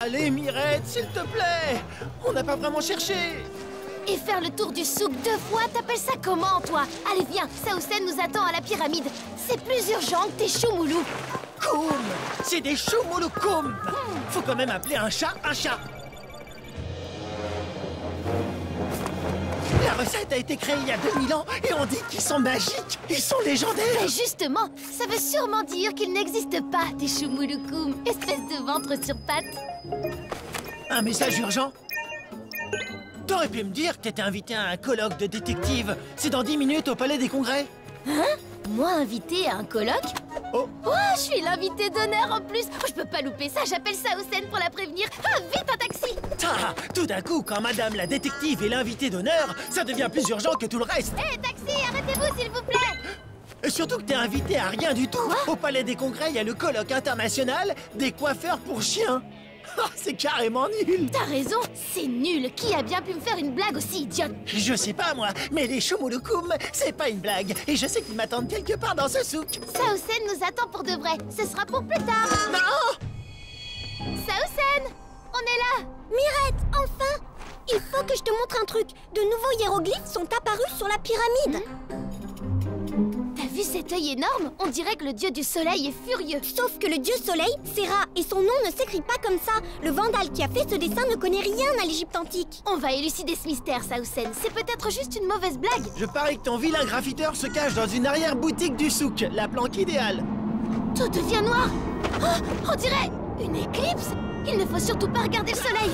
Allez, Mirette, s'il te plaît. On n'a pas vraiment cherché. Et faire le tour du souk 2 fois, t'appelles ça comment, toi? Allez, viens, Saoussen nous attend à la pyramide. C'est plus urgent que tes choumoulous. Koum. C'est des choumoulous koum. Faut quand même appeler un chat un chat. La recette a été créée il y a 2000 ans et on dit qu'ils sont magiques. Ils sont légendaires. Mais justement, ça veut sûrement dire qu'il n'existe pas des choumouloukoum, espèce de ventre sur pattes. Un message urgent. T'aurais pu me dire que t'étais invité à un colloque de détectives. C'est dans 10 minutes au Palais des Congrès. Hein? Moi invité à un colloque? Oh. Oh, je suis l'invité d'honneur en plus. Oh, je peux pas louper ça, j'appelle Saoussen pour la prévenir. Ah, vite un taxi! Ah, tout d'un coup, quand madame la détective est l'invitée d'honneur, ça devient plus urgent que tout le reste. Hé, taxi, arrêtez-vous s'il vous plaît! Et surtout que t'es invité à rien du tout. Quoi? Au Palais des Congrès, il y a le colloque international des coiffeurs pour chiens. Ah, c'est carrément nul. T'as raison, c'est nul. Qui a bien pu me faire une blague aussi idiote? Je sais pas, moi, mais les choumouloukoum, c'est pas une blague. Et je sais qu'ils m'attendent quelque part dans ce souk. Saoussen nous attend pour de vrai. Ce sera pour plus tard. Non! Saoussen, on est là. Mirette, enfin! Il faut que je te montre un truc. De nouveaux hiéroglyphes sont apparus sur la pyramide. T'as vu cet œil énorme? On dirait que le dieu du soleil est furieux. Sauf que le dieu soleil, c'est Ra, et son nom ne s'écrit pas comme ça. Le vandale qui a fait ce dessin ne connaît rien à l'Égypte antique. On va élucider ce mystère, Saoussen. C'est peut-être juste une mauvaise blague. Je parie que ton vilain graffiteur se cache dans une arrière-boutique du souk, la planque idéale. Tout devient noir. Oh, on dirait une éclipse. Il ne faut surtout pas regarder le soleil.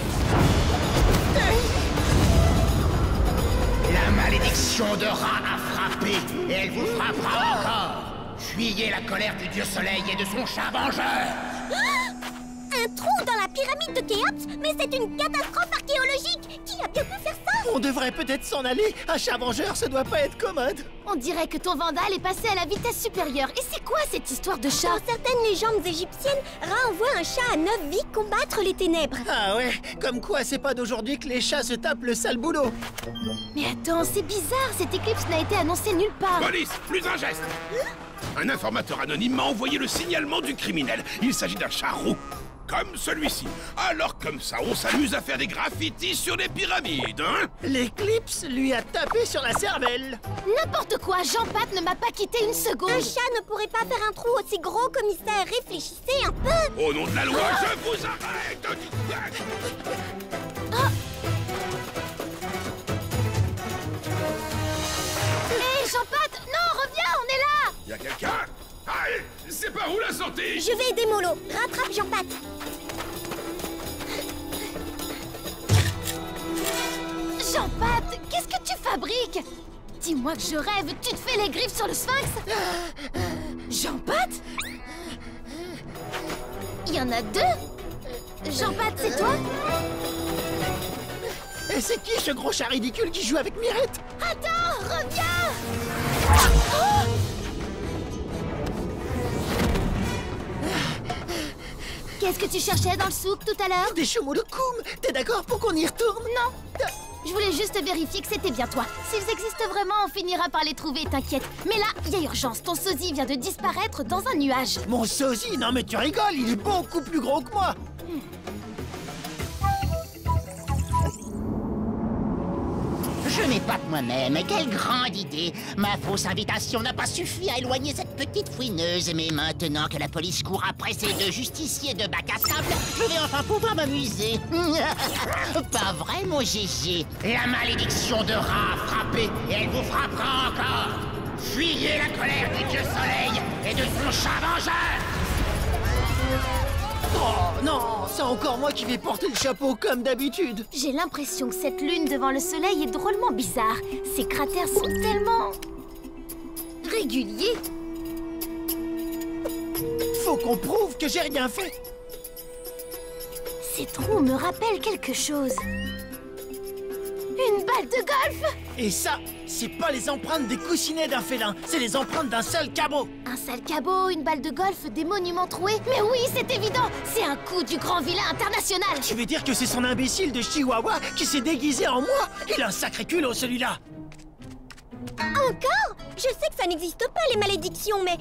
La malédiction de Ra a frappé, et elle vous frappera encore. Fuyez la colère du dieu soleil et de son chat vengeur. Un trou dans la pyramide de Khéops? Mais c'est une catastrophe archéologique! Qui a bien pu faire ça? On devrait peut-être s'en aller. Un chat vengeur, ça doit pas être commode. On dirait que ton vandale est passé à la vitesse supérieure. Et c'est quoi cette histoire de chat? Dans certaines légendes égyptiennes, Ra envoie un chat à 9 vies combattre les ténèbres. Ah ouais, comme quoi c'est pas d'aujourd'hui que les chats se tapent le sale boulot. Mais attends, c'est bizarre. Cette éclipse n'a été annoncée nulle part. Police, plus un geste. Un informateur anonyme m'a envoyé le signalement du criminel. Il s'agit d'un chat roux. Comme celui-ci. Alors comme ça, on s'amuse à faire des graffitis sur les pyramides, hein? L'éclipse lui a tapé sur la cervelle. N'importe quoi, Jean-Pat ne m'a pas quitté une seconde. Un chat ne pourrait pas faire un trou aussi gros, commissaire. Réfléchissez un peu. Au nom de la loi, je vous arrête! Hé, Jean-Pat, non, reviens, on est là. Y'a quelqu'un? Allez, c'est par où la sortie? Je vais aider Molo. Rattrape Jean-Pat. Jean-Pat, qu'est-ce que tu fabriques? Dis-moi que je rêve, tu te fais les griffes sur le sphinx? Jean-Pat? Il y en a 2? Jean-Pat, c'est toi? Et c'est qui ce gros chat ridicule qui joue avec Mirette? Attends, reviens! Oh! Qu'est-ce que tu cherchais dans le souk tout à l'heure? Des choumouloukoum. T'es d'accord pour qu'on y retourne? Non. Je voulais juste vérifier que c'était bien toi. S'ils existent vraiment, on finira par les trouver, t'inquiète. Mais là, il y a urgence. Ton sosie vient de disparaître dans un nuage. Mon sosie? Non mais tu rigoles, il est beaucoup plus gros que moi. Je m'épate moi-même, quelle grande idée! Ma fausse invitation n'a pas suffi à éloigner cette petite fouineuse, mais maintenant que la police court après ces 2 justiciers de bac à sable, je vais enfin pouvoir m'amuser. Pas vrai, mon GG? La malédiction de Ra a frappé, et elle vous frappera encore! Fuyez la colère du dieu soleil et de son chat vengeur! Oh non, c'est encore moi qui vais porter le chapeau comme d'habitude. J'ai l'impression que cette lune devant le soleil est drôlement bizarre. Ces cratères sont tellement... réguliers. Faut qu'on prouve que j'ai rien fait. Ces trous me rappellent quelque chose. Une balle de golf! Et ça, c'est pas les empreintes des coussinets d'un félin, c'est les empreintes d'un sale cabot. Un sale cabot, une balle de golf, des monuments troués. Mais oui, c'est évident! C'est un coup du grand vilain international! Tu veux dire que c'est son imbécile de Chihuahua qui s'est déguisé en moi? Il a un sacré culot, celui-là. Encore? Je sais que ça n'existe pas, les malédictions, mais...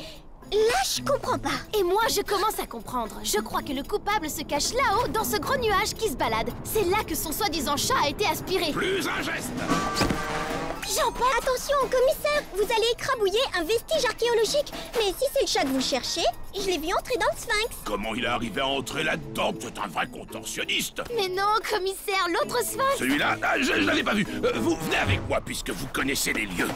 Là, je comprends pas. Et moi, je commence à comprendre. Je crois que le coupable se cache là-haut, dans ce gros nuage qui se balade. C'est là que son soi-disant chat a été aspiré. Plus un geste. Jean-Paul, attention, commissaire, vous allez écrabouiller un vestige archéologique. Mais si c'est le chat que vous cherchez, je l'ai vu entrer dans le sphinx. Comment il est arrivé à entrer là-dedans? C'est un vrai contorsionniste. Mais non, commissaire, l'autre sphinx. Celui-là, je l'avais pas vu. Vous venez avec moi puisque vous connaissez les lieux.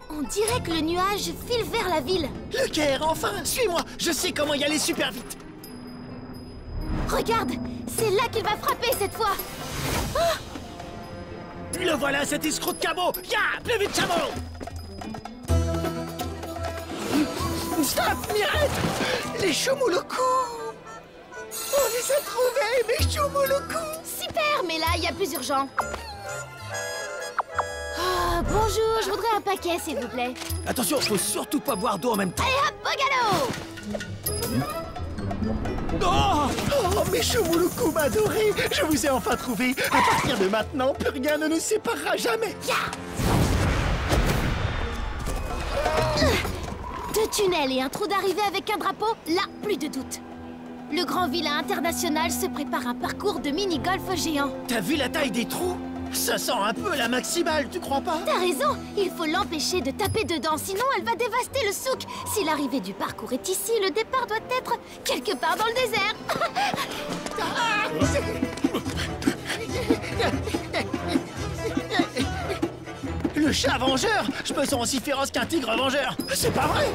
On dirait que le nuage file vers la ville. Le Caire, enfin, suis-moi. Je sais comment y aller super vite. Regarde, c'est là qu'il va frapper cette fois. Le voilà, cet escroc de cabot. Ya, plus vite, chameau. Stop, Mirette. Les Choumouloukou. On les a trouvés, mes Choumouloukou. Super, mais là, il y a plus urgent. Oh, bonjour, je voudrais un paquet, s'il vous plaît. Attention, faut surtout pas boire d'eau en même temps. Allez, hop, Bogalo! Oh, mes Choumouloukou m'adorez. Je vous ai enfin trouvé. À partir de maintenant, plus rien ne nous séparera jamais. Deux tunnels et un trou d'arrivée avec un drapeau, là, plus de doute. Le grand vilain international se prépare un parcours de mini-golf géant. T'as vu la taille des trous? Ça sent un peu la maximale, tu crois pas? T'as raison, il faut l'empêcher de taper dedans, sinon elle va dévaster le souk. Si l'arrivée du parcours est ici, le départ doit être quelque part dans le désert. Le chat vengeur? Je me sens aussi féroce qu'un tigre vengeur. C'est pas vrai?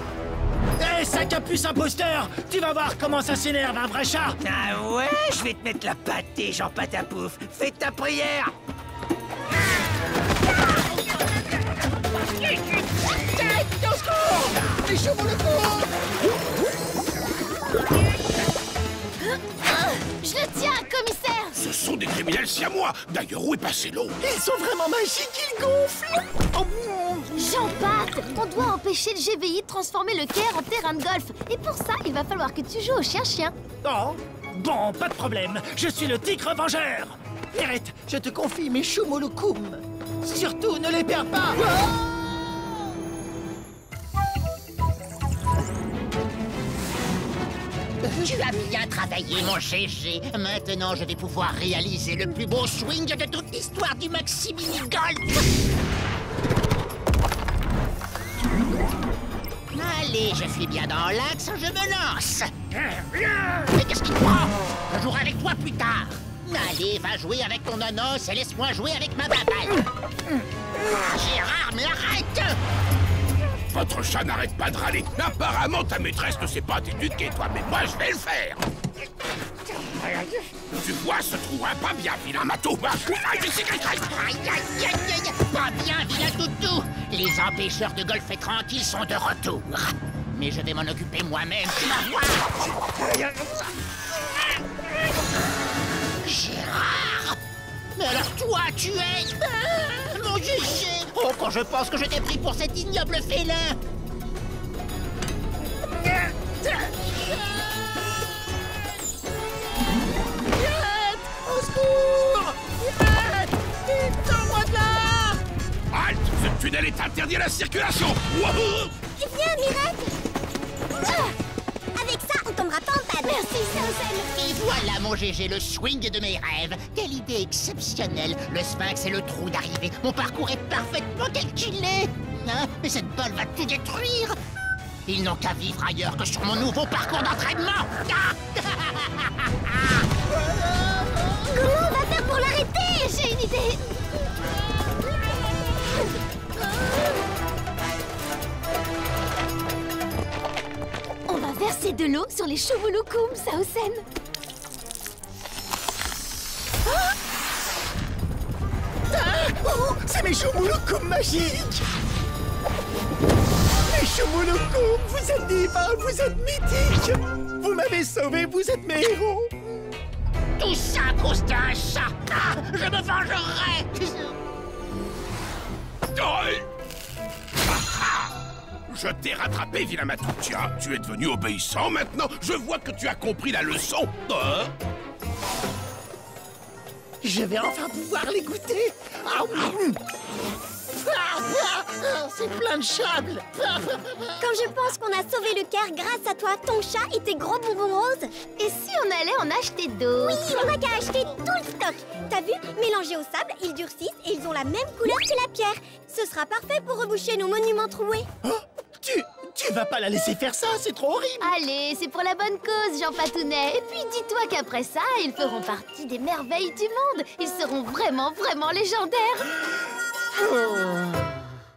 Hé, sac à puce imposteur! Tu vas voir comment ça s'énerve, un vrai chat! Ah ouais, je vais te mettre la pâtée, Jean Patapouf. Fais ta prière. Au secours! Les chevaux le courent! Je le tiens, commissaire! Ce sont des criminels siamois. D'ailleurs, où est passé l'eau? Ils sont vraiment magiques, ils gonflent! Oh, Jean-Pat, on doit empêcher le GVI de transformer le Caire en terrain de golf. Et pour ça, il va falloir que tu joues au chien-chien. oh. Bon, pas de problème. Je suis le tigre vengeur! Mirette, je te confie mes Choumouloukoum. Surtout, ne les perds pas! Tu as bien travaillé, mon GG. Maintenant, je vais pouvoir réaliser le plus beau swing de toute l'histoire du Maxi Mini Golf. Allez, je suis bien dans l'axe, je me lance. Mais qu'est-ce qui te prend? Je jouerai avec toi plus tard. Allez, va jouer avec ton nonos et laisse-moi jouer avec ma baballe. Gérard, mais arrête! Votre chat n'arrête pas de râler. Apparemment, ta maîtresse ne sait pas t'éduquer, toi, mais moi, je vais le faire. Tu vois ce trou, hein? Pas bien, vilain matou. Aïe, aïe, aïe, aïe, pas bien, vilain toutou. Les empêcheurs de golf tranquilles sont de retour. Mais je vais m'en occuper moi-même, tu vas voir. Gérard! Mais alors toi, tu es... mon GG! Oh, quand je pense que je t'ai pris pour cet ignoble félin! Au secours! Vite, sors-moi de là! Halte! Ce tunnel est interdit à la circulation. Wouhou! Viens, Mirette. Avec ça, on tombera pas en panne. Merci, Saucène. Et voilà, mon GG, le swing de mes rêves. Quelle idée exceptionnelle. Le sphinx et le trou d'arrivée. Mon parcours est parfaitement calculé. Hein? Mais cette balle va tout détruire. Ils n'ont qu'à vivre ailleurs que sur mon nouveau parcours d'entraînement. Comment on va faire pour l'arrêter? J'ai une idée. On va verser de l'eau sur les Choumouloukoum, Saucène. Oh, c'est mes Choumouloukoum magiques! Mes Choumouloukoum, vous êtes divins, vous êtes mythiques! Vous m'avez sauvé, vous êtes mes héros! Tout ça à cause d'un chat. Ah, je me vengerai. Je t'ai rattrapé, vilain matou. Tiens, tu es devenu obéissant maintenant. Je vois que tu as compris la leçon. Hein? Je vais enfin pouvoir les goûter! Ah, C'est plein de sable. Quand je pense qu'on a sauvé le Caire grâce à toi, ton chat et tes gros bonbons roses. Et si on allait en acheter d'autres? Oui, on n'a qu'à acheter tout le stock. T'as vu? Mélangés au sable, ils durcissent et ils ont la même couleur que la pierre. Ce sera parfait pour reboucher nos monuments troués. Oh, tu vas pas la laisser faire ça, c'est trop horrible. Allez, c'est pour la bonne cause, Jean Patounet. Et puis dis-toi qu'après ça, ils feront partie des merveilles du monde. Ils seront vraiment, vraiment légendaires. Oh.